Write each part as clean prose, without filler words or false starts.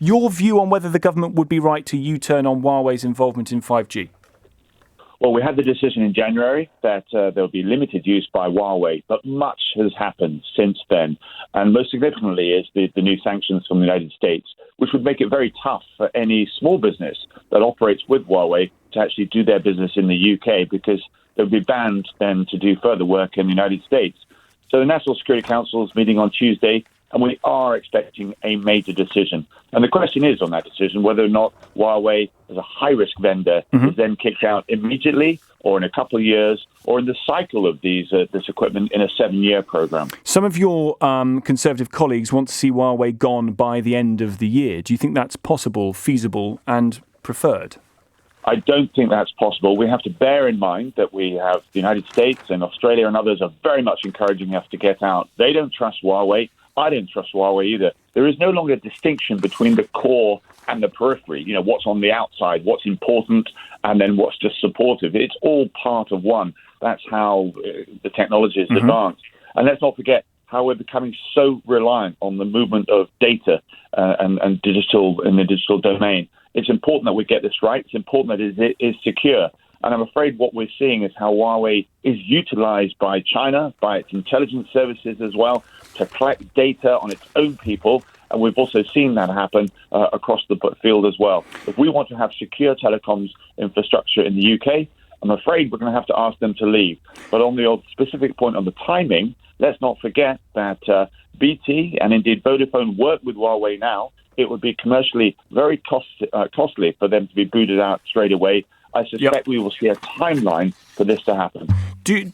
Your view on whether the government would be right to U-turn on Huawei's involvement in 5G? Well, we had the decision in January that there will be limited use by Huawei, but much has happened since then. And most significantly is the new sanctions from the United States, which would make it very tough for any small business that operates with Huawei to actually do their business in the UK, because they would be banned then to do further work in the United States. So the National Security Council is meeting on Tuesday, and we are expecting a major decision. And the question is on that decision whether or not Huawei, as a high-risk vendor, is then kicked out immediately or in a couple of years or in the cycle of this equipment in a 7-year program. Some of your Conservative colleagues want to see Huawei gone by the end of the year. Do you think that's possible, feasible and preferred? I don't think that's possible. We have to bear in mind that we have the United States and Australia and others are very much encouraging us to get out. They don't trust Huawei. I don't trust Huawei either. There is no longer a distinction between the core and the periphery. You know, what's on the outside, what's important, and then what's just supportive. It's all part of one. That's how the technology is advanced. And let's not forget how we're becoming so reliant on the movement of data and digital in the digital domain. It's important that we get this right. It's important that it is secure. And I'm afraid what we're seeing is how Huawei is utilized by China, by its intelligence services as well, to collect data on its own people. And we've also seen that happen across the field as well. If we want to have secure telecoms infrastructure in the UK, I'm afraid we're going to have to ask them to leave. But on the specific point on the timing, let's not forget that BT and indeed Vodafone work with Huawei now. It would be commercially very costly for them to be booted out straight away. I suspect we will see a timeline for this to happen.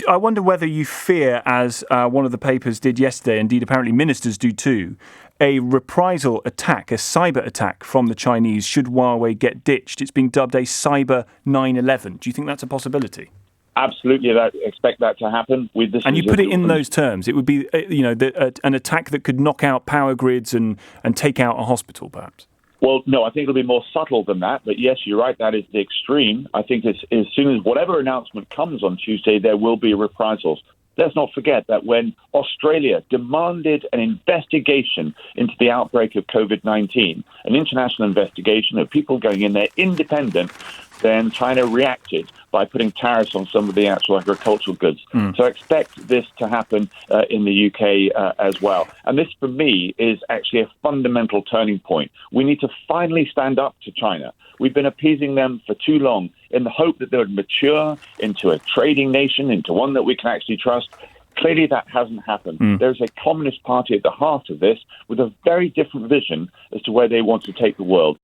I wonder whether you fear, as one of the papers did yesterday, indeed apparently ministers do too, a reprisal attack, a cyber attack from the Chinese should Huawei get ditched. It's being dubbed a cyber 9/11. Do you think that's a possibility? Absolutely, expect that to happen. And you put it in those terms. It would be an attack that could knock out power grids and take out a hospital, perhaps. Well, no, I think it'll be more subtle than that. But yes, you're right. That is the extreme. I think as soon as whatever announcement comes on Tuesday, there will be reprisals. Let's not forget that when Australia demanded an investigation into the outbreak of COVID-19, an international investigation of people going in there independent, then China reacted by putting tariffs on some of the actual agricultural goods. So I expect this to happen in the UK as well. And this, for me, is actually a fundamental turning point. We need to finally stand up to China. We've been appeasing them for too long in the hope that they would mature into a trading nation, into one that we can actually trust. Clearly, that hasn't happened. There's a Communist Party at the heart of this with a very different vision as to where they want to take the world.